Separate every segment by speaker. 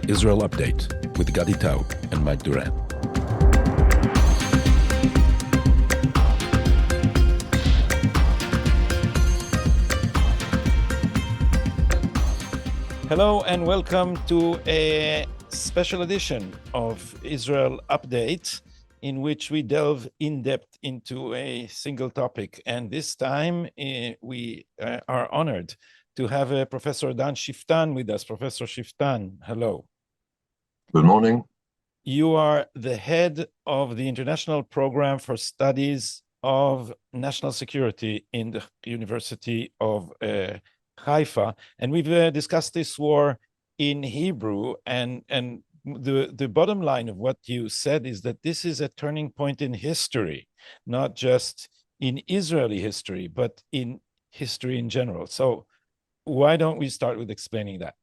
Speaker 1: Israel Update with Gadi Taub and Mike Duran. Hello and welcome to a special edition of Israel Update, in which we delve in depth into a single topic. And this time we are honored to have Professor Dan Scheuftan with us. Professor Scheuftan, hello.
Speaker 2: Good morning.
Speaker 1: You are the head of the International Program for Studies of National Security in the University of Haifa. And we've discussed this war in Hebrew, and the bottom line of what you said is that this is a turning point in history, not just in Israeli history, but in history in general. So why don't we start with explaining that?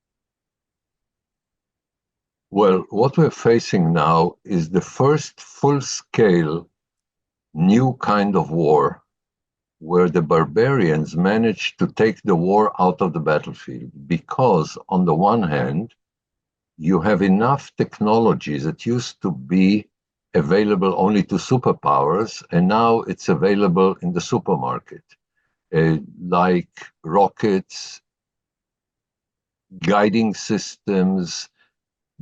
Speaker 2: Well, what we're facing now is the first full-scale new kind of war where the barbarians managed to take the war out of the battlefield because, on the one hand, you have enough technologies that used to be available only to superpowers, and now it's available in the supermarket, like rockets, guiding systems,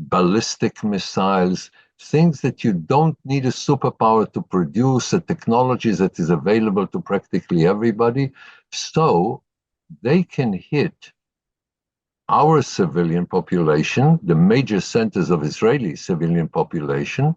Speaker 2: ballistic missiles, things that you don't need a superpower to produce, a technology that is available to practically everybody. So they can hit our civilian population, the major centers of Israeli civilian population,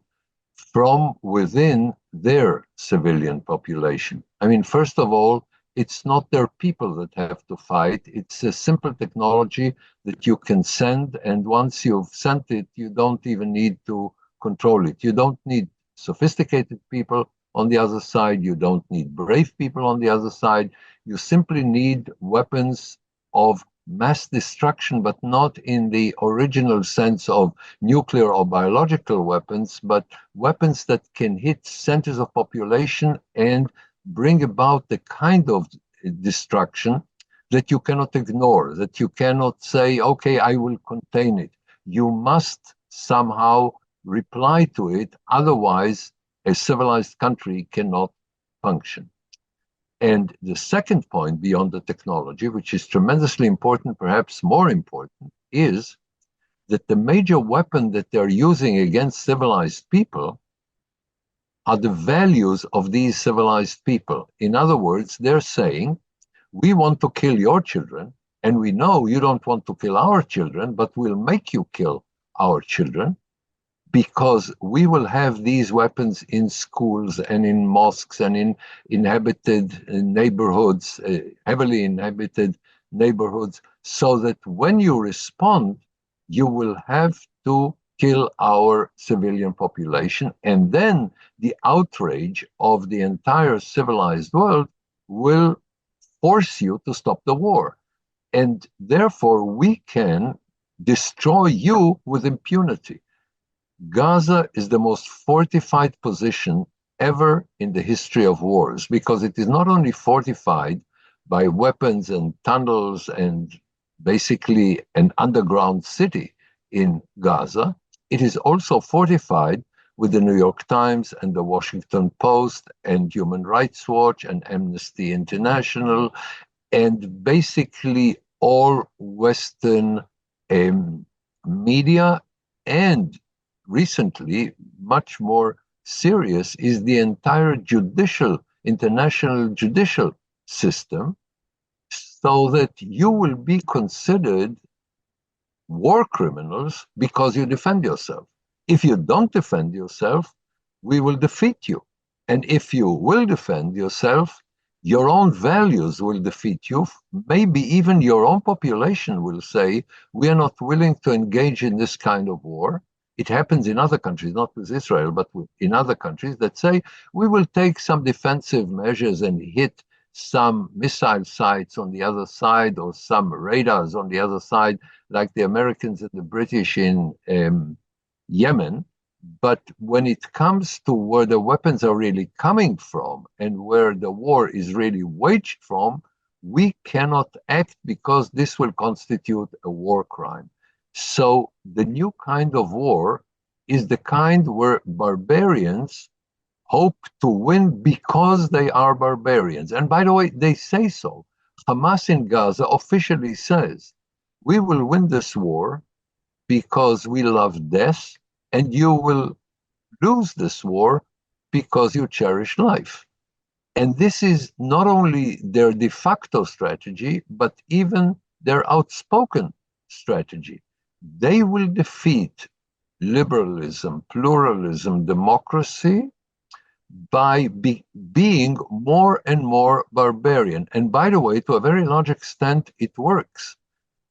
Speaker 2: from within their civilian population. I mean, first of all, it's not their people that have to fight. It's a simple technology that you can send, and once you've sent it, you don't even need to control it. You don't need sophisticated people on the other side. You don't need brave people on the other side. You simply need weapons of mass destruction, but not in the original sense of nuclear or biological weapons, but weapons that can hit centers of population and bring about the kind of destruction that you cannot ignore, that you cannot say, okay, I will contain it. You must somehow reply to it, otherwise a civilized country cannot function. And the second point beyond the technology, which is tremendously important, perhaps more important, is that the major weapon that they're using against civilized people are the values of these civilized people. In other words, they're saying, we want to kill your children, and we know you don't want to kill our children, but we'll make you kill our children, because we will have these weapons in schools and in mosques and in inhabited neighborhoods, heavily inhabited neighborhoods, so that when you respond, you will have to kill our civilian population, and then the outrage of the entire civilized world will force you to stop the war. And therefore, we can destroy you with impunity. Gaza is the most fortified position ever in the history of wars, because it is not only fortified by weapons and tunnels and basically an underground city in Gaza, it is also fortified with the New York Times and the Washington Post and Human Rights Watch and Amnesty International and basically all Western media. And recently, much more serious, is the entire international judicial system, so that you will be considered war criminals because you defend yourself. If you don't defend yourself, we will defeat you. And if you will defend yourself, your own values will defeat you. Maybe even your own population will say, we are not willing to engage in this kind of war. It happens in other countries, not with Israel, but in other countries that say, we will take some defensive measures and hit some missile sites on the other side or some radars on the other side, like the Americans and the British in Yemen. But when it comes to where the weapons are really coming from and where the war is really waged from, we cannot act because this will constitute a war crime. So the new kind of war is the kind where barbarians hope to win because they are barbarians. And by the way, they say so. Hamas in Gaza officially says, we will win this war because we love death, and you will lose this war because you cherish life. And this is not only their de facto strategy, but even their outspoken strategy. They will defeat liberalism, pluralism, democracy by being more and more barbarian. And by the way, to a very large extent, it works,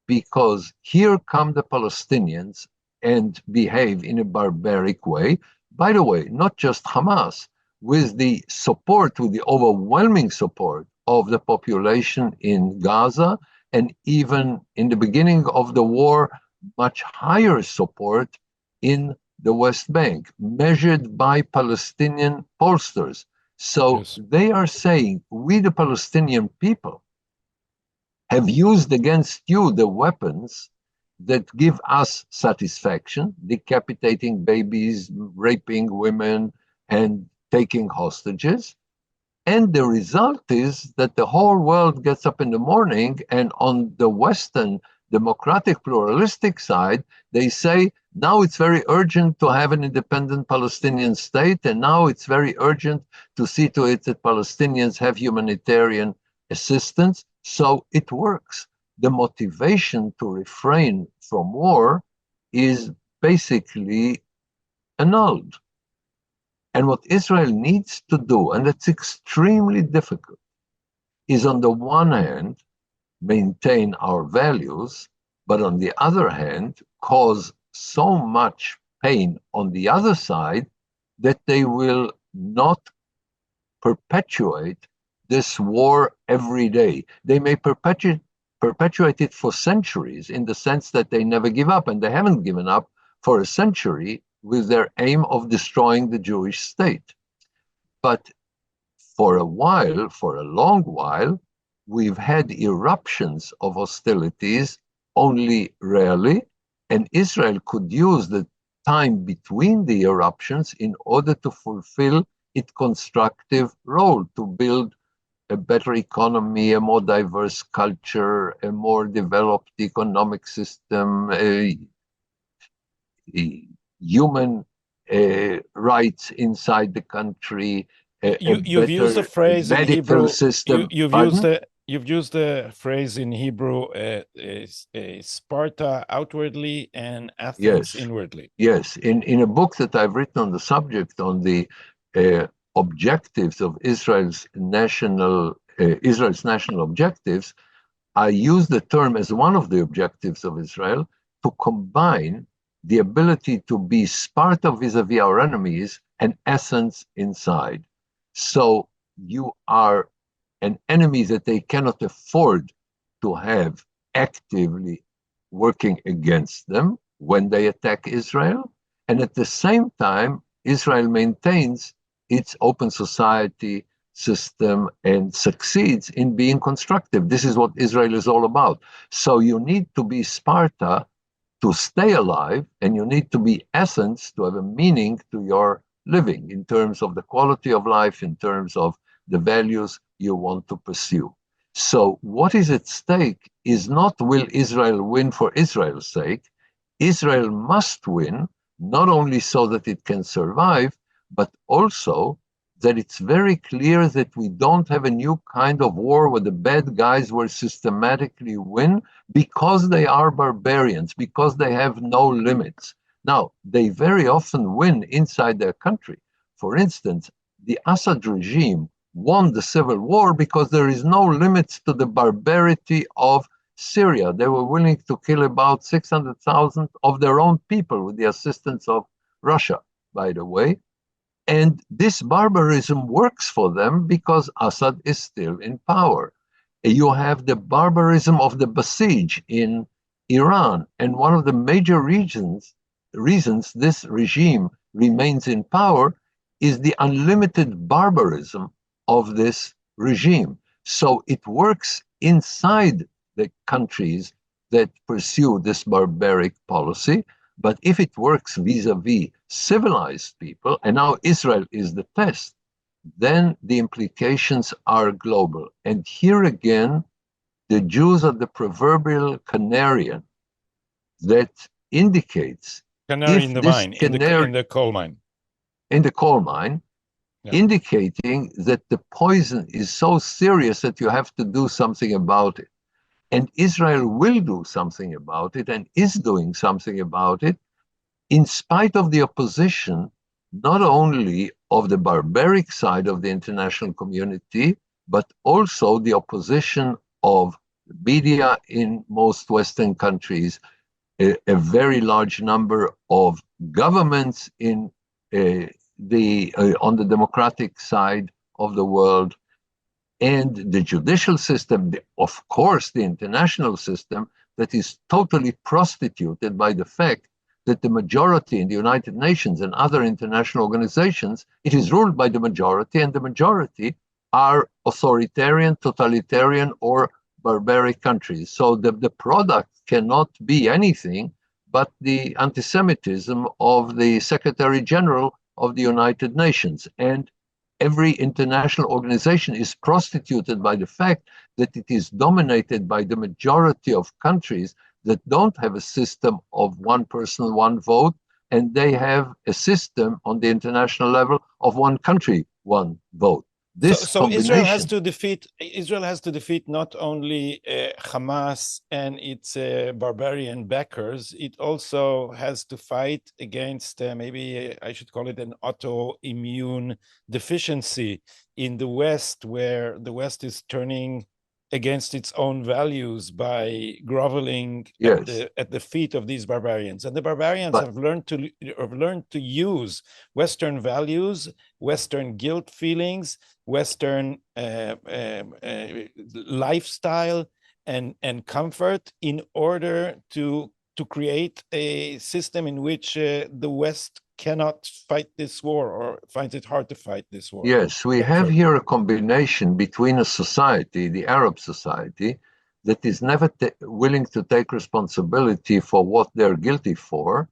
Speaker 2: because here come the Palestinians and behave in a barbaric way. By the way, not just Hamas, with the support, with the overwhelming support of the population in Gaza, and even in the beginning of the war, much higher support in the West Bank, measured by Palestinian pollsters. So
Speaker 1: Yes.
Speaker 2: they are saying, we, the Palestinian people, have used against you the weapons that give us satisfaction, decapitating babies, raping women, and taking hostages. And the result is that the whole world gets up in the morning, and on the Western democratic pluralistic side, they say, now it's very urgent to have an independent Palestinian state, and now it's very urgent to see to it that Palestinians have humanitarian assistance. So it works. The motivation to refrain from war is basically annulled. And what Israel needs to do, and it's extremely difficult, is on the one hand, maintain our values, but on the other hand, cause so much pain on the other side that they will not perpetuate this war every day. They may perpetuate it for centuries, in the sense that they never give up, and they haven't given up for a century with their aim of destroying the Jewish state. But for a while, for a long while, we've had eruptions of hostilities only rarely, and Israel could use the time between the eruptions in order to fulfill its constructive role, to build a better economy, a more diverse culture, a more developed economic system, human rights inside the country,
Speaker 1: You've used the
Speaker 2: better
Speaker 1: phrase in
Speaker 2: medical
Speaker 1: Hebrew.
Speaker 2: system.
Speaker 1: Used the you've used the phrase in Hebrew, Sparta outwardly and Athens
Speaker 2: Yes,
Speaker 1: inwardly.
Speaker 2: yes. In a book that I've written on the subject, on the objectives of Israel's national objectives, I use the term as one of the objectives of Israel to combine the ability to be Sparta vis-a-vis our enemies and Athens inside. So you are an enemy that they cannot afford to have actively working against them when they attack Israel. And at the same time, Israel maintains its open society system and succeeds in being constructive. This is what Israel is all about. So you need to be Sparta to stay alive, and you need to be Athens to have a meaning to your living, in terms of the quality of life, in terms of the values you want to pursue. So what is at stake is not, will Israel win for Israel's sake? Israel must win, not only so that it can survive, but also that it's very clear that we don't have a new kind of war where the bad guys will systematically win because they are barbarians, because they have no limits. Now, they very often win inside their country. For instance, the Assad regime won the civil war because there is no limits to the barbarity of Syria. They were willing to kill about 600,000 of their own people with the assistance of Russia, by the way. And this barbarism works for them because Assad is still in power. You have the barbarism of the Basij in Iran. And one of the major reasons this regime remains in power is the unlimited barbarism of this regime. So it works inside the countries that pursue this barbaric policy. But if it works vis-a-vis civilized people, and now Israel is the test, then the implications are global. And here again, the Jews are the proverbial canarian that indicates
Speaker 1: Canary in
Speaker 2: if
Speaker 1: the
Speaker 2: this
Speaker 1: mine,
Speaker 2: canary
Speaker 1: in the coal mine.
Speaker 2: in the coal mine,
Speaker 1: Yeah.
Speaker 2: indicating that the poison is so serious that you have to do something about it. And Israel will do something about it and is doing something about it, in spite of the opposition, not only of the barbaric side of the international community, but also the opposition of media in most Western countries, a very large number of governments in on the democratic side of the world, and the judicial system, of course, the international system that is totally prostituted by the fact that the majority in the United Nations and other international organizations, it is ruled by the majority, and the majority are authoritarian, totalitarian, or barbaric countries. So the product cannot be anything but the anti-Semitism of the Secretary General of the United Nations. And every international organization is prostituted by the fact that it is dominated by the majority of countries that don't have a system of one person, one vote, and they have a system on the international level of one country, one vote. This
Speaker 1: so
Speaker 2: combination,
Speaker 1: Israel has to defeat not only Hamas and its barbarian backers, it also has to fight against maybe I should call it an autoimmune deficiency in the West, where the West is turning against its own values by groveling
Speaker 2: yes,
Speaker 1: at the feet of these barbarians. And the barbarians have learned to use Western values, Western guilt feelings, Western lifestyle and comfort in order to create a system in which the West cannot fight this war, or finds it hard to fight this war.
Speaker 2: Yes, we have here a combination between a society, the Arab society, that is never willing to take responsibility for what they're guilty for,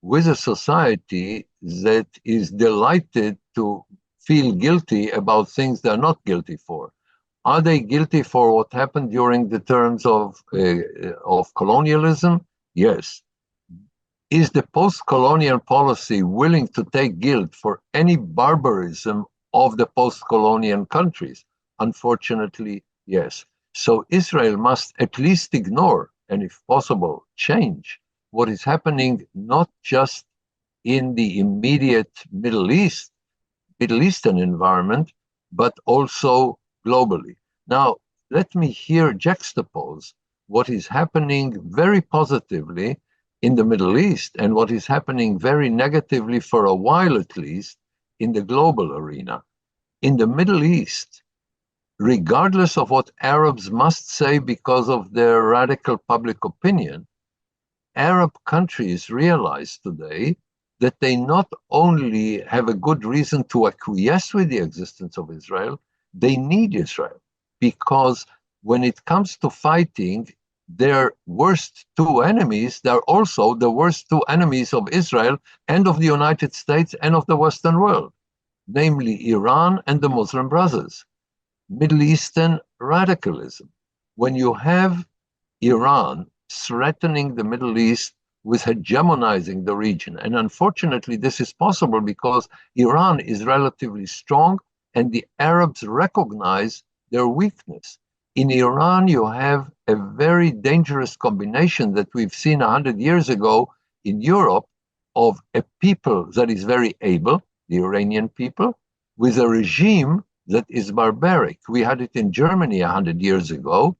Speaker 2: with a society that is delighted to feel guilty about things they're not guilty for. Are they guilty for what happened during the terms of colonialism? Yes. Is the post-colonial policy willing to take guilt for any barbarism of the post-colonial countries? Unfortunately, yes. So Israel must at least ignore, and if possible, change what is happening not just in the immediate Middle Eastern environment, but also globally. Now, let me here juxtapose what is happening very positively in the Middle East and what is happening very negatively, for a while at least, in the global arena. In the Middle East, regardless of what Arabs must say because of their radical public opinion, Arab countries realize today that they not only have a good reason to acquiesce with the existence of Israel, they need Israel, because when it comes to fighting their worst two enemies, they're also the worst two enemies of Israel and of the United States and of the Western world, namely Iran and the Muslim Brothers. Middle Eastern radicalism. When you have Iran threatening the Middle East with hegemonizing the region, and unfortunately this is possible because Iran is relatively strong and the Arabs recognize their weakness. In Iran, you have a very dangerous combination that we've seen 100 years ago in Europe, of a people that is very able, the Iranian people, with a regime that is barbaric. We had it in Germany 100 years ago,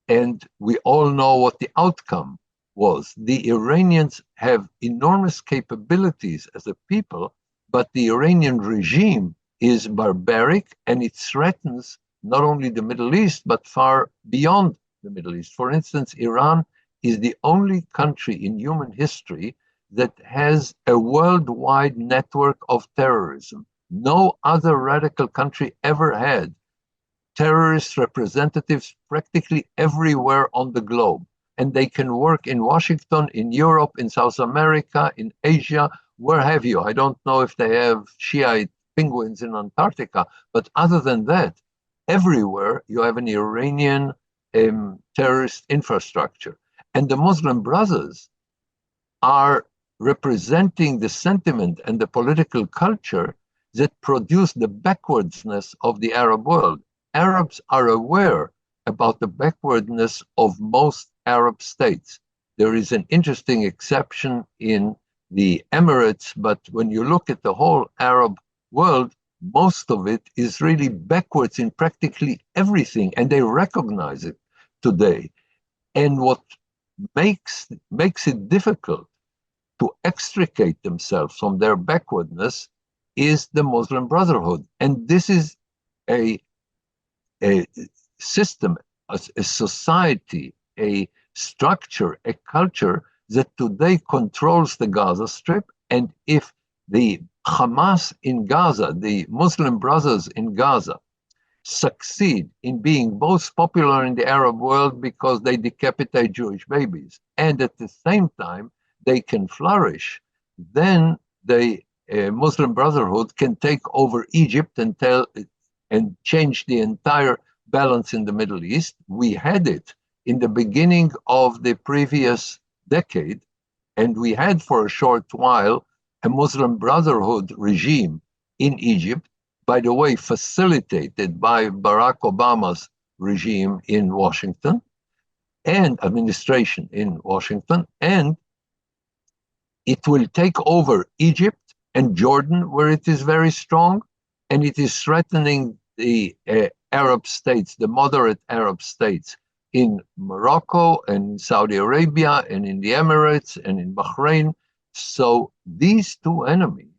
Speaker 2: and we all know what the outcome was. The Iranians have enormous capabilities as a people, but the Iranian regime is barbaric, and it threatens not only the Middle East, but far beyond the Middle East. For instance, Iran is the only country in human history that has a worldwide network of terrorism. No other radical country ever had terrorist representatives practically everywhere on the globe. and they can work in Washington, in Europe, in South America, in Asia, where have you. I don't know if they have Shiite penguins in Antarctica, but other than that, everywhere you have an Iranian terrorist infrastructure. And the Muslim Brothers are representing the sentiment and the political culture that produce the backwardsness of the Arab world. Arabs are aware about the backwardness of most Arab states. There is an interesting exception in the Emirates, but when you look at the whole Arab world, most of it is really backwards in practically everything, and they recognize it today. And what makes it difficult to extricate themselves from their backwardness is the Muslim Brotherhood. And this is a system, a society, a structure, a culture that today controls the Gaza Strip. And if the Hamas in Gaza, the Muslim Brothers in Gaza, succeed in being both popular in the Arab world because they decapitate Jewish babies, and at the same time they can flourish, then the Muslim Brotherhood can take over Egypt and change the entire balance in the Middle East. We had it in the beginning of the previous decade, and we had for a short while a Muslim Brotherhood regime in Egypt, by the way, facilitated by Barack Obama's regime in Washington and administration in Washington. And it will take over Egypt and Jordan, where it is very strong, and it is threatening the Arab states, the moderate Arab states in Morocco and Saudi Arabia and in the Emirates and in Bahrain. So these two enemies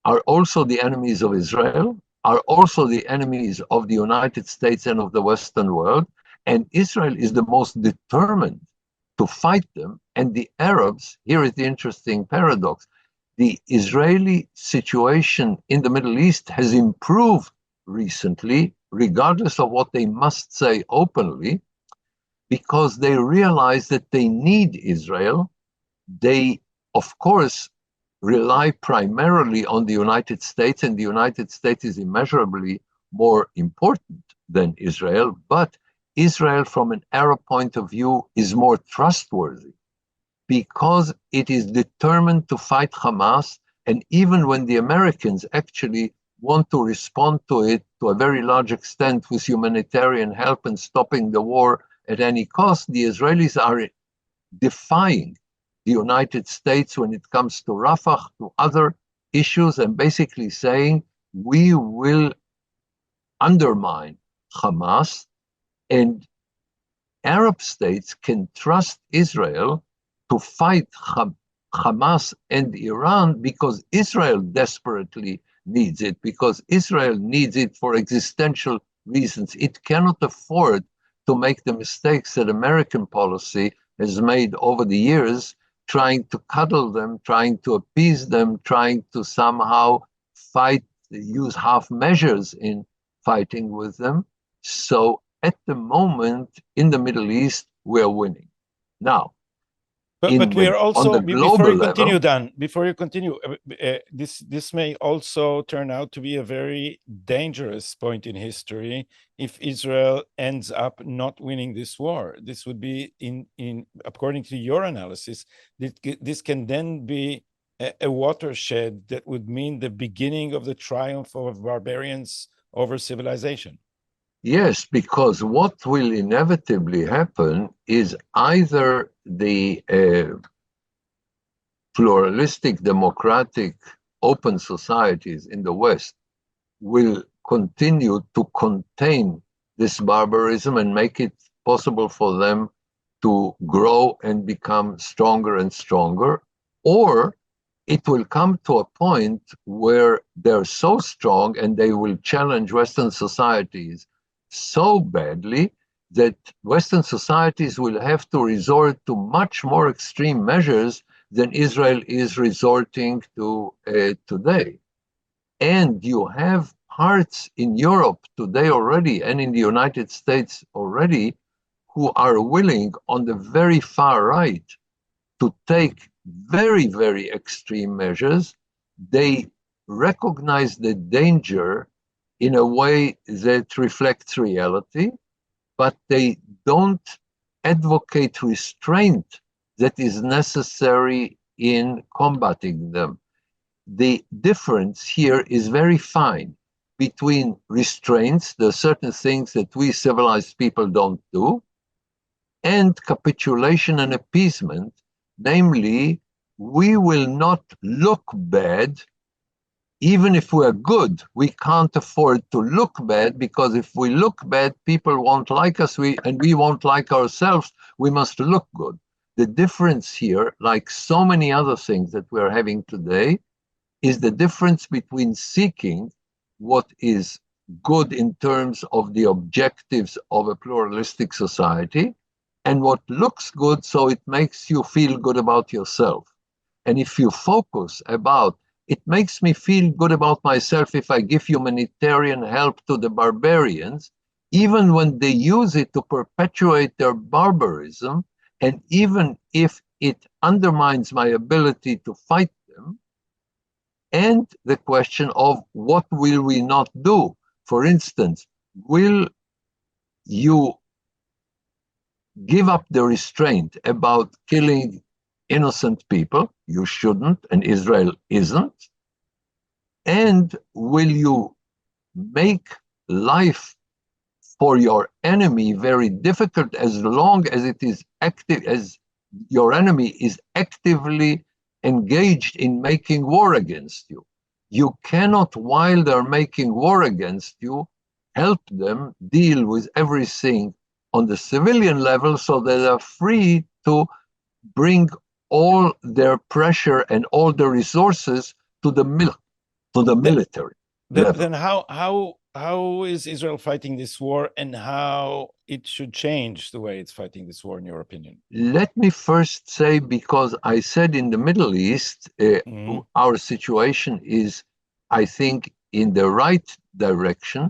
Speaker 2: are also the enemies of Israel, are also the enemies of the United States and of the Western world. And Israel is the most determined to fight them. And the Arabs, here is the interesting paradox, the Israeli situation in the Middle East has improved recently, regardless of what they must say openly, because they realize that they need Israel. They, of course, rely primarily on the United States, and the United States is immeasurably more important than Israel, but Israel, from an Arab point of view, is more trustworthy because it is determined to fight Hamas. And even when the Americans actually want to respond to it to a very large extent with humanitarian help and stopping the war at any cost, the Israelis are defying the United States when it comes to Rafah, to other issues, and basically saying, we will undermine Hamas, and Arab states can trust Israel to fight Hamas and Iran because Israel desperately needs it, because Israel needs it for existential reasons. It cannot afford to make the mistakes that American policy has made over the years, trying to cuddle them, trying to appease them, trying to somehow use half measures in fighting with them. So at the moment in the Middle East, we're winning. Now,
Speaker 1: but we are also, before you continue,
Speaker 2: level,
Speaker 1: Dan, before you continue, this may also turn out to be a very dangerous point in history if Israel ends up not winning this war. This would be, according to your analysis, this can then be a watershed that would mean the beginning of the triumph of barbarians over civilization.
Speaker 2: Yes, because what will inevitably happen is either the pluralistic, democratic, open societies in the West will continue to contain this barbarism and make it possible for them to grow and become stronger and stronger, or it will come to a point where they're so strong and they will challenge Western societies so badly that Western societies will have to resort to much more extreme measures than Israel is resorting to today. And you have parts in Europe today already, and in the United States already, who are willing on the very far right to take very, very extreme measures. They recognize the danger in a way that reflects reality, but they don't advocate restraint that is necessary in combating them. The difference here is very fine between restraints, there are certain things that we civilized people don't do, and capitulation and appeasement, namely, we will not look bad. Even if we're good, we can't afford to look bad, because if we look bad, people won't like us, and we won't like ourselves. We must look good. The difference here, like so many other things that we're having today, is the difference between seeking what is good in terms of the objectives of a pluralistic society and what looks good so it makes you feel good about yourself. And if you focus about, it makes me feel good about myself if I give humanitarian help to the barbarians, even when they use it to perpetuate their barbarism, and even if it undermines my ability to fight them, and the question of what will we not do? For instance, will you give up the restraint about killing innocent people? You shouldn't, and Israel isn't. And will you make life for your enemy very difficult as long as it is active, as your enemy is actively engaged in making war against you? You cannot, while they're making war against you, help them deal with everything on the civilian level so that they're free to bring all their pressure and all the resources to the military level.
Speaker 1: Then how is Israel fighting this war, and how it should change the way it's fighting this war, in your opinion?
Speaker 2: Let me first say, because I said in the Middle East, our situation is, I think, in the right direction.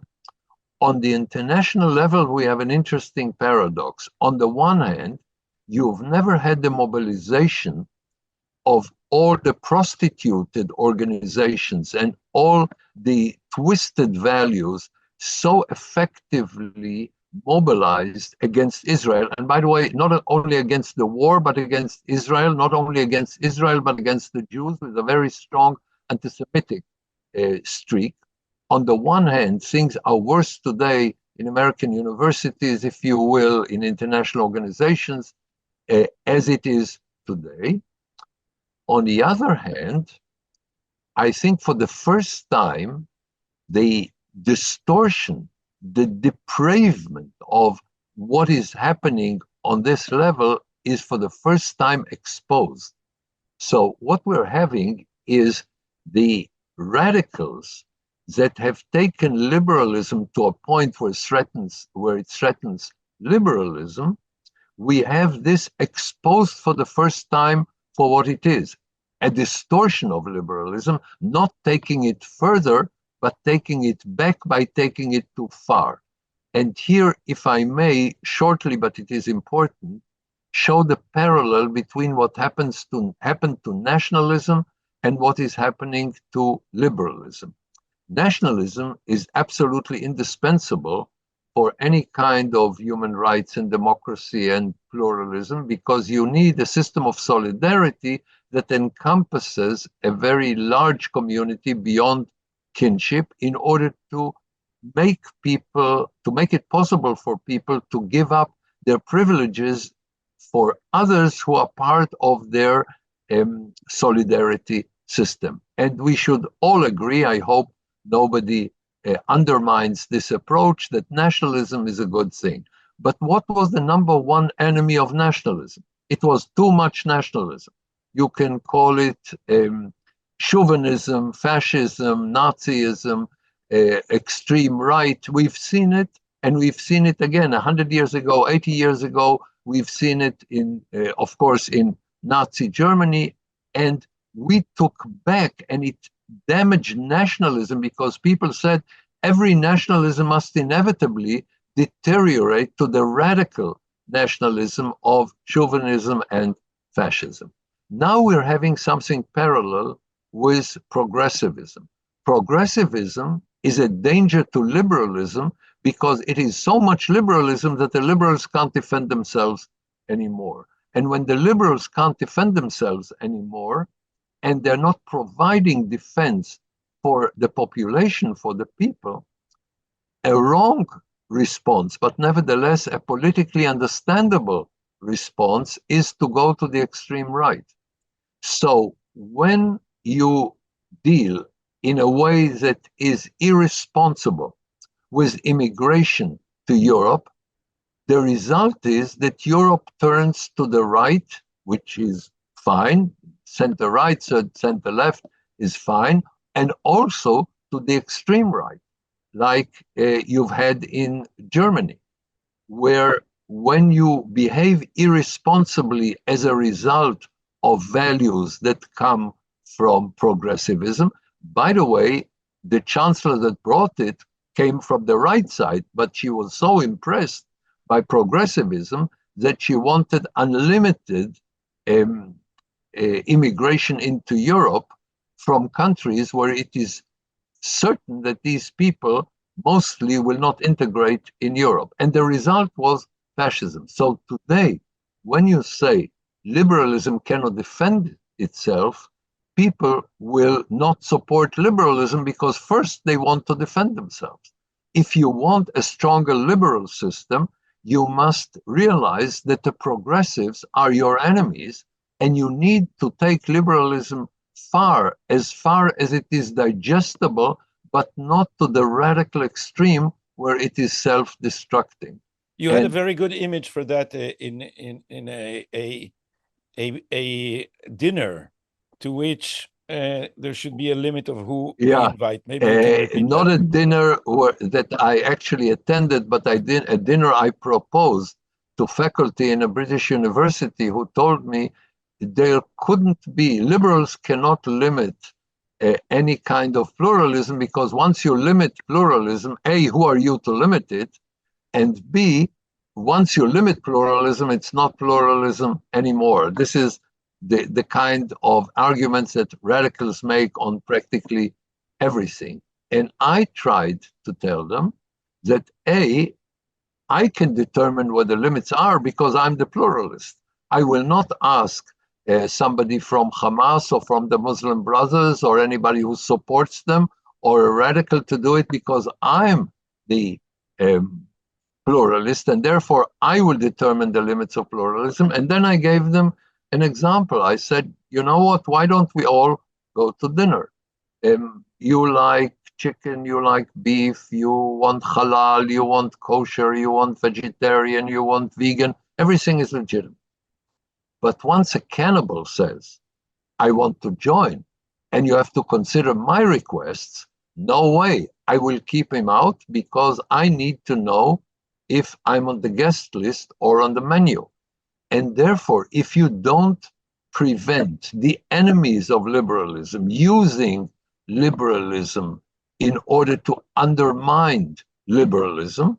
Speaker 2: On the international level, we have an interesting paradox. On the one hand, you've never had the mobilization of all the prostituted organizations and all the twisted values so effectively mobilized against Israel. And by the way, not only against the war, but against Israel, not only against Israel, but against the Jews, with a very strong anti-Semitic streak. On the one hand, things are worse today in American universities, if you will, in international organizations, as it is today. On the other hand, I think for the first time, the distortion, the depravement of what is happening on this level is for the first time exposed. So what we're having is the radicals that have taken liberalism to a point where it threatens liberalism. We have this exposed for the first time for what it is, a distortion of liberalism, not taking it further, but taking it back by taking it too far. And here, if I may, shortly, but it is important, show the parallel between what happened to nationalism and what is happening to liberalism. Nationalism is absolutely indispensable for any kind of human rights and democracy and pluralism, because you need a system of solidarity that encompasses a very large community beyond kinship in order to make it possible for people to give up their privileges for others who are part of their solidarity system. And we should all agree, I hope nobody undermines this approach, that nationalism is a good thing. But what was the number one enemy of nationalism? It was too much nationalism. You can call it chauvinism, fascism, Nazism, extreme right. We've seen it, and we've seen it again 100 years ago, 80 years ago. We've seen it of course, in Nazi Germany, and we took back, and it damaged nationalism because people said every nationalism must inevitably deteriorate to the radical nationalism, of chauvinism and fascism. Now we're having something parallel with progressivism. Progressivism is a danger to liberalism because it is so much liberalism that the liberals can't defend themselves anymore. And when the liberals can't defend themselves anymore, and they're not providing defense for the population, for the people, a wrong response, but nevertheless a politically understandable response, is to go to the extreme right. So when you deal in a way that is irresponsible with immigration to Europe, the result is that Europe turns to the right, which is fine, center right, center left is fine, and also to the extreme right, like you've had in Germany, where when you behave irresponsibly as a result of values that come from progressivism, by the way, the chancellor that brought it came from the right side, but she was so impressed by progressivism that she wanted unlimited immigration into Europe from countries where it is certain that these people mostly will not integrate in Europe. And the result was fascism. So today, when you say liberalism cannot defend itself, people will not support liberalism because first they want to defend themselves. If you want a stronger liberal system, you must realize that the progressives are your enemies, and you need to take liberalism far as it is digestible, but not to the radical extreme where it is self-destructing.
Speaker 1: You had a very good image for that in a dinner to which there should be a limit of who we invite. Maybe you can repeat
Speaker 2: not
Speaker 1: that.
Speaker 2: A dinner that I actually attended, but I did a dinner I proposed to faculty in a British university who told me there couldn't be, liberals cannot limit any kind of pluralism, because once you limit pluralism, A, who are you to limit it? And B, once you limit pluralism, it's not pluralism anymore. This is the kind of arguments that radicals make on practically everything. And I tried to tell them that A, I can determine what the limits are because I'm the pluralist. I will not ask somebody from Hamas or from the Muslim Brothers or anybody who supports them or a radical to do it, because I'm the pluralist, and therefore I will determine the limits of pluralism. And then I gave them an example. I said, you know what, why don't we all go to dinner? You like chicken, you like beef, you want halal, you want kosher, you want vegetarian, you want vegan, everything is legitimate. But once a cannibal says, I want to join, and you have to consider my requests, no way, I will keep him out because I need to know if I'm on the guest list or on the menu. And therefore, if you don't prevent the enemies of liberalism using liberalism in order to undermine liberalism,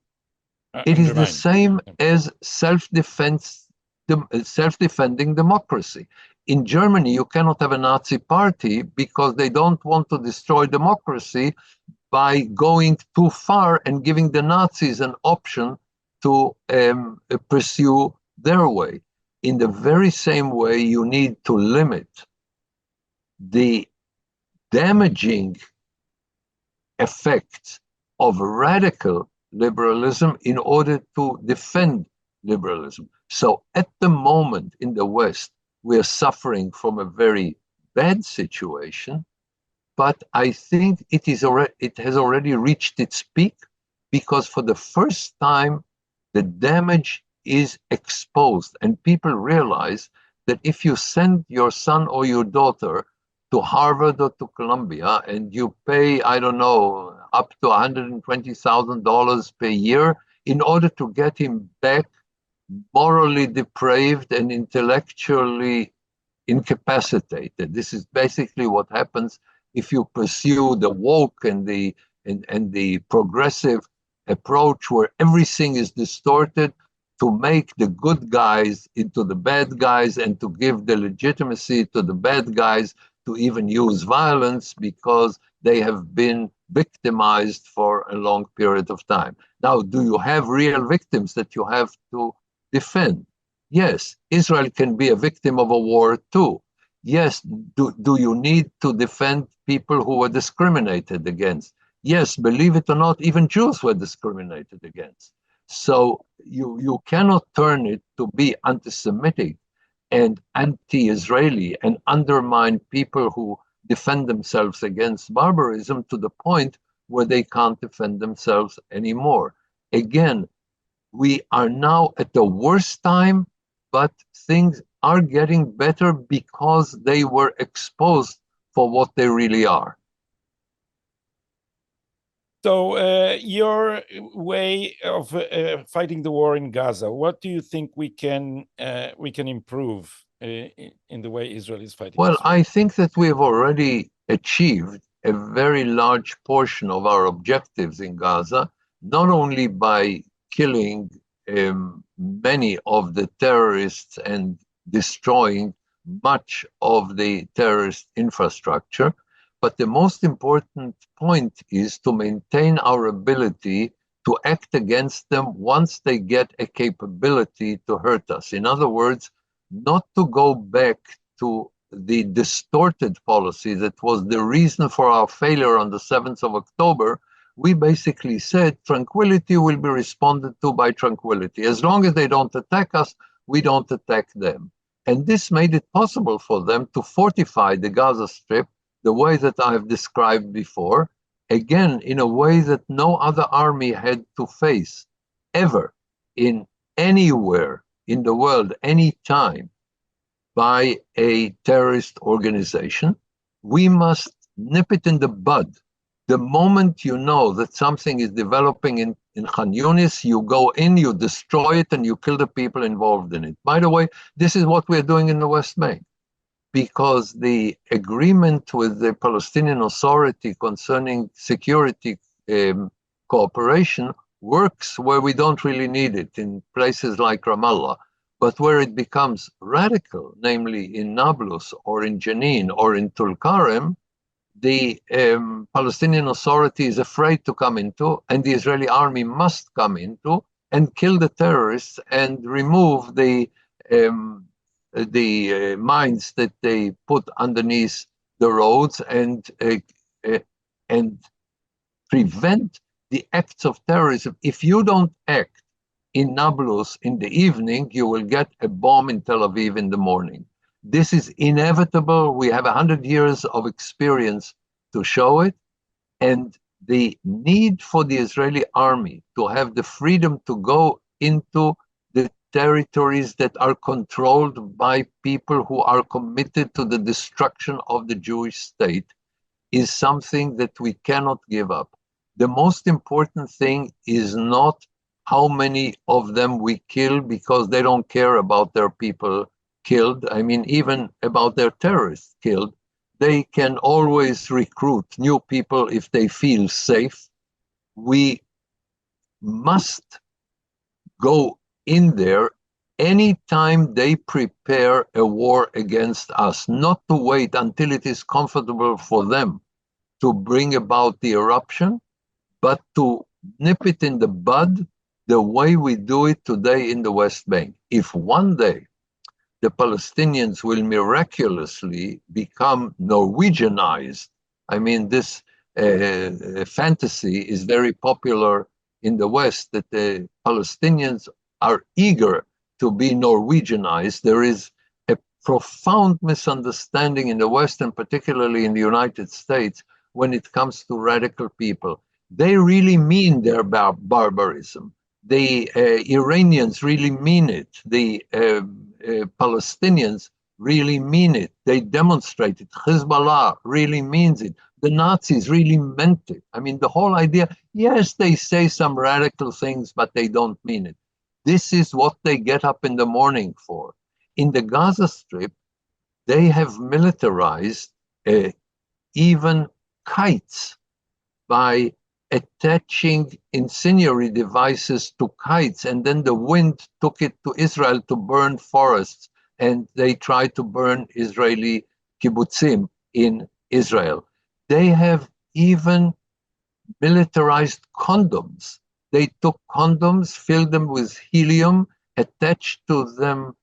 Speaker 2: it is the same as self-defending democracy. In Germany, you cannot have a Nazi party because they don't want to destroy democracy by going too far and giving the Nazis an option to pursue their way. In the very same way, you need to limit the damaging effects of radical liberalism in order to defend liberalism. So at the moment in the West, we are suffering from a very bad situation, but I think it has already reached its peak, because for the first time, the damage is exposed, and people realize that if you send your son or your daughter to Harvard or to Columbia and you pay, I don't know, up to $120,000 per year in order to get him back morally depraved and intellectually incapacitated. This is basically what happens if you pursue the woke and the progressive approach where everything is distorted. to make the good guys into the bad guys and to give the legitimacy to the bad guys to even use violence because they have been victimized for a long period of time. Now, do you have real victims that you have to defend? Yes, Israel can be a victim of a war too. Yes, do you need to defend people who were discriminated against? Yes, believe it or not, even Jews were discriminated against. So you cannot turn it to be anti-Semitic and anti-Israeli and undermine people who defend themselves against barbarism to the point where they can't defend themselves anymore. Again, we are now at the worst time, but things are getting better because they were exposed for what they really are.
Speaker 1: So your way of fighting the war in Gaza, what do you think we can improve in the way Israel is fighting?
Speaker 2: Well,
Speaker 1: this war?
Speaker 2: I think that we have already achieved a very large portion of our objectives in Gaza, not only by killing many of the terrorists and destroying much of the terrorist infrastructure, but the most important point is to maintain our ability to act against them once they get a capability to hurt us. In other words, not to go back to the distorted policy that was the reason for our failure on the 7th of October. We basically said tranquility will be responded to by tranquility. As long as they don't attack us, we don't attack them. And this made it possible for them to fortify the Gaza Strip the way that I have described before, again, in a way that no other army had to face ever in anywhere in the world, any time, by a terrorist organization. We must nip it in the bud. The moment you know that something is developing in Khan Yunis, you go in, you destroy it, and you kill the people involved in it. By the way, this is what we're doing in the West Bank, because the agreement with the Palestinian Authority concerning security cooperation works where we don't really need it, in places like Ramallah. But where it becomes radical, namely in Nablus or in Jenin or in Tulkarem, the Palestinian Authority is afraid to come into, and the Israeli army must come into and kill the terrorists and remove the mines that they put underneath the roads and prevent the acts of terrorism. If you don't act in Nablus in the evening, you will get a bomb in Tel Aviv in the morning. This is inevitable. We have 100 years of experience to show it. And the need for the Israeli army to have the freedom to go into the territories that are controlled by people who are committed to the destruction of the Jewish state is something that we cannot give up. The most important thing is not how many of them we kill, because they don't care about their people killed. I mean, even about their terrorists killed. They can always recruit new people if they feel safe. We must go in there anytime they prepare a war against us, not to wait until it is comfortable for them to bring about the eruption, but to nip it in the bud the way we do it today in the West Bank. If one day the Palestinians will miraculously become Norwegianized, I mean, this fantasy is very popular in the West, that the Palestinians are eager to be Norwegianized. There is a profound misunderstanding in the West, and particularly in the United States, when it comes to radical people. They really mean their barbarism. The Iranians really mean it. The Palestinians really mean it. They demonstrate it. Hezbollah really means it. The Nazis really meant it. I mean, the whole idea, yes, they say some radical things, but they don't mean it. This is what they get up in the morning for. In the Gaza Strip, they have militarized even kites by attaching incendiary devices to kites, and then the wind took it to Israel to burn forests, and they tried to burn Israeli kibbutzim in Israel. They have even militarized condoms. They took condoms, filled them with helium, attached to them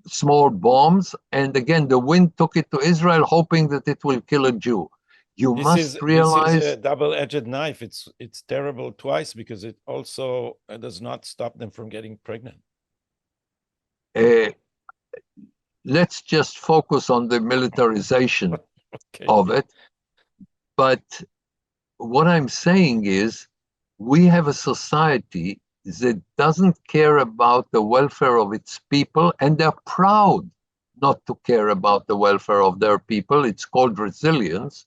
Speaker 2: small bombs, and again, the wind took it to Israel, hoping that it will kill a Jew. You must realize
Speaker 1: this is a double-edged knife. It's terrible twice because it also does not stop them from getting pregnant.
Speaker 2: Let's just focus on the militarization of it. But what I'm saying is, we have a society that doesn't care about the welfare of its people, and they're proud not to care about the welfare of their people. It's called resilience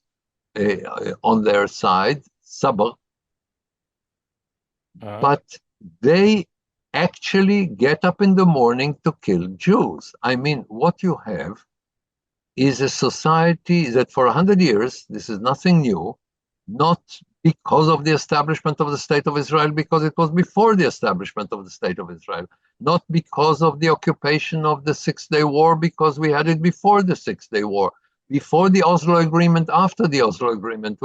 Speaker 2: on their side, sabr. But they actually get up in the morning to kill Jews. I mean, what you have is a society that for 100 years, this is nothing new, not because of the establishment of the State of Israel, because it was before the establishment of the State of Israel, not because of the occupation of the Six-Day War, because we had it before the Six-Day War, before the Oslo Agreement, after the Oslo Agreement,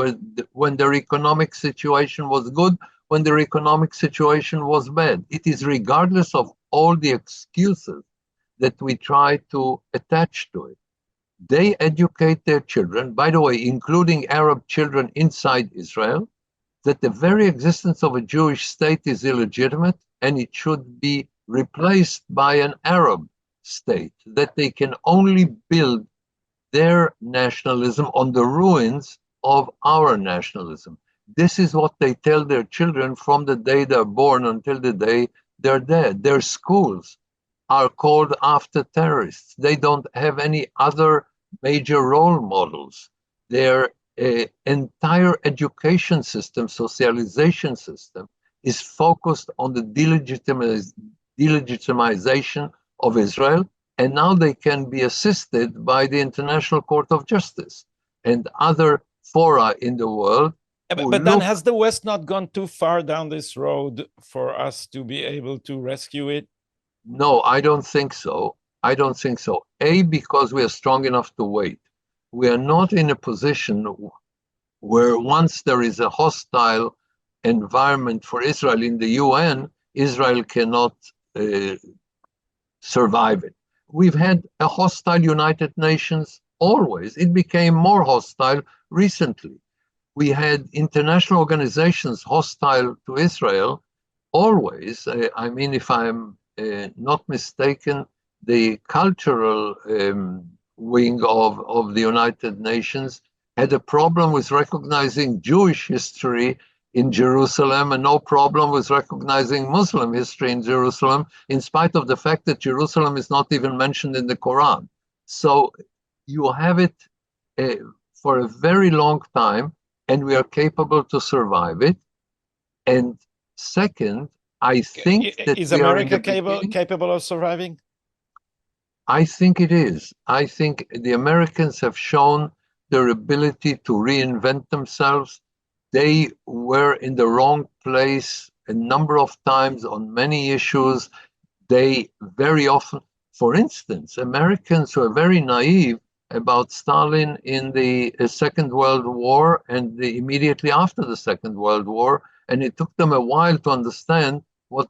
Speaker 2: when their economic situation was good, when their economic situation was bad. It is regardless of all the excuses that we try to attach to it. They educate their children, by the way, including Arab children inside Israel, that the very existence of a Jewish state is illegitimate and it should be replaced by an Arab state, that they can only build their nationalism on the ruins of our nationalism. This is what they tell their children from the day they're born until the day they're dead. Their schools are called after terrorists. They don't have any other major role models. Their entire education system, socialization system, is focused on the delegitimization of Israel, and now they can be assisted by the International Court of Justice and other fora in the world.
Speaker 1: But then has the West not gone too far down this road for us to be able to rescue it?
Speaker 2: No, I don't think so. I don't think so. A, because we are strong enough to wait. We are not in a position where once there is a hostile environment for Israel in the UN, Israel cannot survive it. We've had a hostile United Nations always. It became more hostile recently. We had international organizations hostile to Israel always. I mean, if I'm not mistaken, the cultural wing of the United Nations had a problem with recognizing Jewish history in Jerusalem and no problem with recognizing Muslim history in Jerusalem, in spite of the fact that Jerusalem is not even mentioned in the Quran. So you have it for a very long time, and we are capable to survive it. And second, I think that
Speaker 1: is America capable of surviving?
Speaker 2: I think it is. I think the Americans have shown their ability to reinvent themselves. They were in the wrong place a number of times on many issues. They very often, for instance, Americans were very naive about Stalin in the Second World War and immediately after the Second World War, and it took them a while to understand what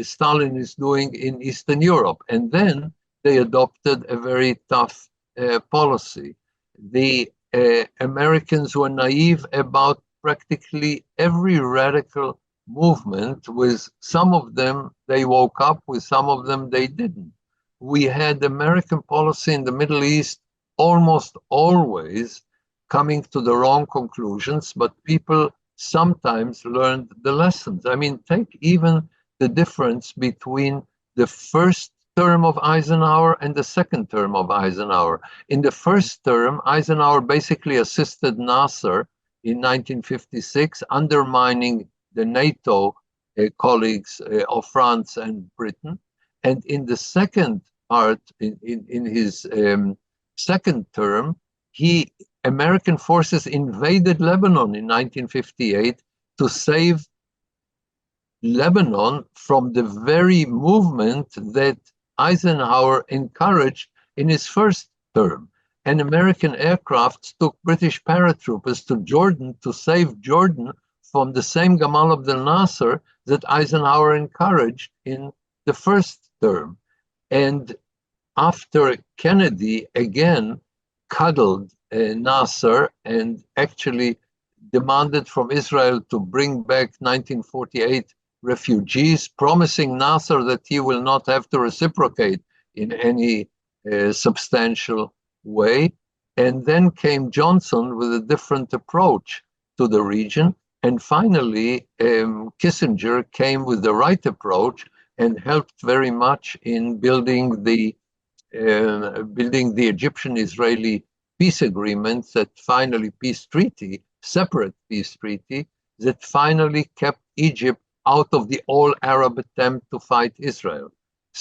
Speaker 2: Stalin is doing in Eastern Europe. And then they adopted a very tough policy. The Americans were naive about practically every radical movement. With some of them, they woke up, with some of them, they didn't. We had American policy in the Middle East almost always coming to the wrong conclusions, but people sometimes learned the lessons. I mean, take even the difference between the first term of Eisenhower and the second term of Eisenhower. In the first term, Eisenhower basically assisted Nasser in 1956, undermining the NATO colleagues of France and Britain. And in the second part, in his second term, he American forces invaded Lebanon in 1958 to save Lebanon from the very movement that Eisenhower encouraged in his first term. And American aircraft took British paratroopers to Jordan to save Jordan from the same Gamal Abdel Nasser that Eisenhower encouraged in the first term. And after Kennedy again cuddled Nasser and actually demanded from Israel to bring back 1948 refugees, promising Nasser that he will not have to reciprocate in any substantial way. And then came Johnson with a different approach to the region. And finally, Kissinger came with the right approach and helped very much in building the Egyptian-Israeli peace agreements that finally, separate peace treaty, that finally kept Egypt out of the all-Arab attempt to fight Israel.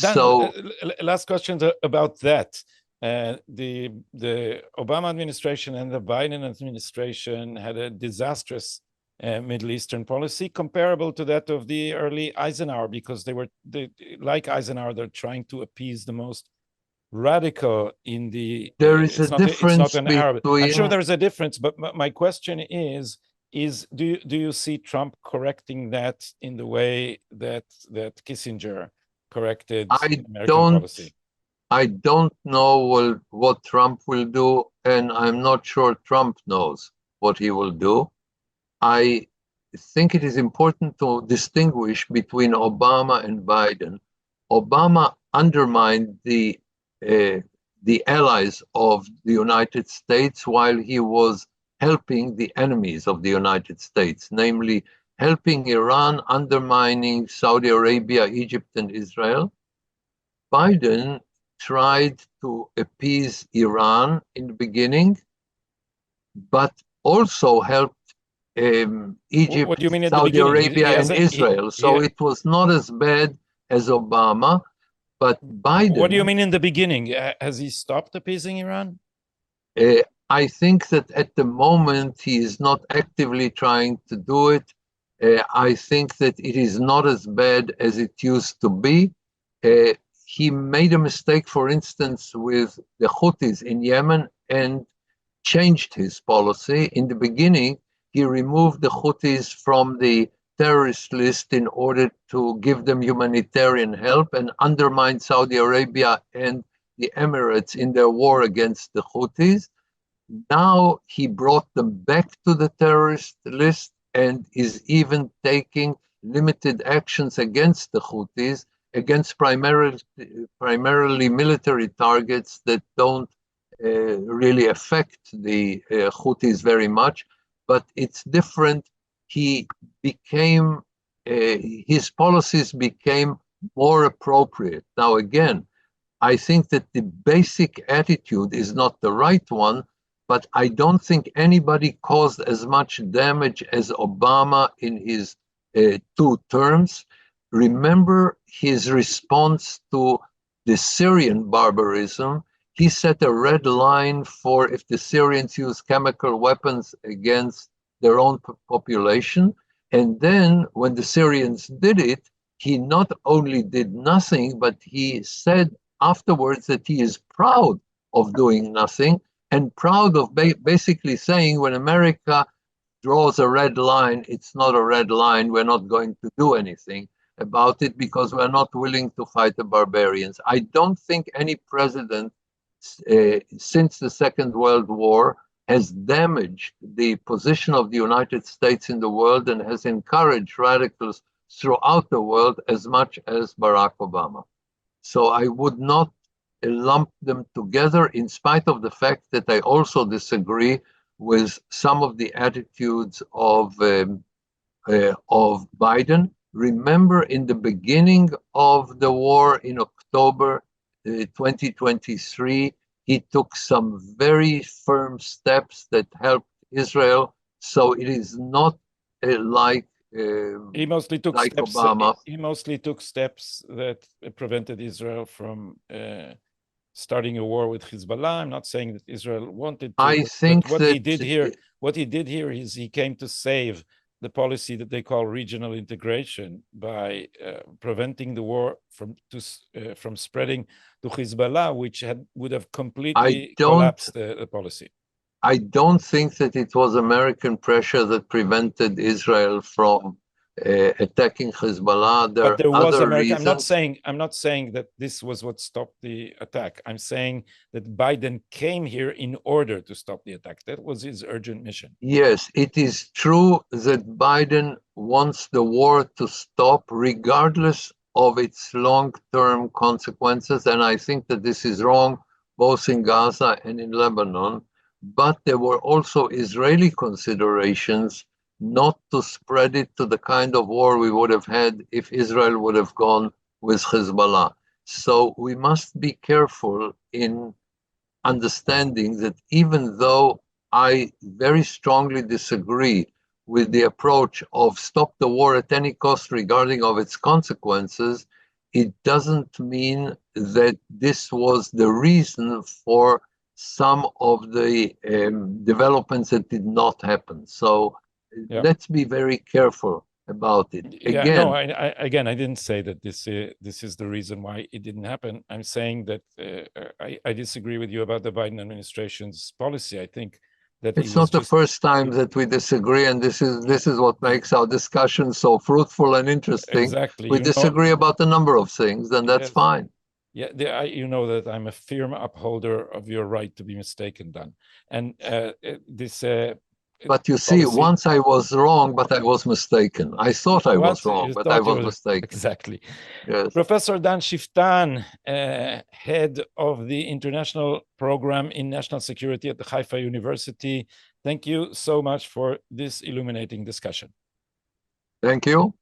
Speaker 1: Dan,
Speaker 2: so,
Speaker 1: last question about that. The Obama administration and the Biden administration had a disastrous Middle Eastern policy comparable to that of the early Eisenhower, because like Eisenhower, they're trying to appease the most radical in the.
Speaker 2: There is a difference
Speaker 1: between. I'm sure there's a difference, but my question is do you see Trump correcting that in the way that Kissinger corrected American policy?
Speaker 2: I don't know what Trump will do, and I'm not sure Trump knows what he will do. I think it is important to distinguish between Obama and Biden. Obama undermined the allies of the United States while he was helping the enemies of the United States, namely helping Iran, undermining Saudi Arabia, Egypt, and Israel. Biden tried to appease Iran in the beginning, but also helped Egypt,
Speaker 1: what do you mean
Speaker 2: Saudi Arabia, and Israel. So it was not as bad as Obama, but Biden...
Speaker 1: What do you mean in the beginning? Has he stopped appeasing Iran?
Speaker 2: I think that at the moment he is not actively trying to do it. I think that it is not as bad as it used to be. He made a mistake, for instance, with the Houthis in Yemen and changed his policy. In the beginning, he removed the Houthis from the terrorist list in order to give them humanitarian help and undermine Saudi Arabia and the Emirates in their war against the Houthis. Now he brought them back to the terrorist list and is even taking limited actions against the Houthis, against primarily military targets that don't really affect the Houthis very much, but it's different. His policies became more appropriate. Now, again, I think that the basic attitude is not the right one, but I don't think anybody caused as much damage as Obama in his 2 terms. Remember his response to the Syrian barbarism. He set a red line for if the Syrians use chemical weapons against their own population. And then when the Syrians did it, he not only did nothing, but he said afterwards that he is proud of doing nothing and proud of basically saying when America draws a red line, it's not a red line, we're not going to do anything about it because we're not willing to fight the barbarians. I don't think any president since the Second World War has damaged the position of the United States in the world and has encouraged radicals throughout the world as much as Barack Obama. So I would not lump them together, in spite of the fact that I also disagree with some of the attitudes of Biden. Remember, in the beginning of the war in October 2023, he took some very firm steps that helped Israel. So it is not like
Speaker 1: he mostly took
Speaker 2: Obama.
Speaker 1: He mostly took steps that prevented Israel from starting a war with Hezbollah. I'm not saying that Israel wanted to.
Speaker 2: I think
Speaker 1: but
Speaker 2: that
Speaker 1: what he did here is he came to save the policy that they call regional integration by preventing the war from spreading to Hezbollah, which would have completely collapsed the policy.
Speaker 2: I don't think that it was American pressure that prevented Israel from attacking Hezbollah.
Speaker 1: But there was
Speaker 2: other
Speaker 1: America.
Speaker 2: reasons.
Speaker 1: I'm not saying that this was what stopped the attack. I'm saying that Biden came here in order to stop the attack. That was his urgent mission.
Speaker 2: Yes, it is true that Biden wants the war to stop regardless of its long-term consequences. And I think that this is wrong, both in Gaza and in Lebanon. But there were also Israeli considerations not to spread it to the kind of war we would have had if Israel would have gone with Hezbollah. So we must be careful in understanding that even though I very strongly disagree with the approach of stop the war at any cost regarding of its consequences, it doesn't mean that this was the reason for some of the developments that did not happen. So let's be very careful about it.
Speaker 1: Again, no, I didn't say that this is the reason why it didn't happen. I'm saying that I disagree with you about the Biden administration's policy. I think that
Speaker 2: it's not the first time that we disagree, and this is what makes our discussion so fruitful and interesting.
Speaker 1: Exactly.
Speaker 2: We disagree about a number of things, and that's fine.
Speaker 1: Yeah, you know that I'm a firm upholder of your right to be mistaken, Dan. And this.
Speaker 2: But you see, once I was wrong, but I was mistaken. I thought I was wrong, but I was mistaken.
Speaker 1: Exactly.
Speaker 2: Yes.
Speaker 1: Professor Dan Scheuftan, head of the International Program in National Security at the Haifa University. Thank you so much for this illuminating discussion.
Speaker 2: Thank you.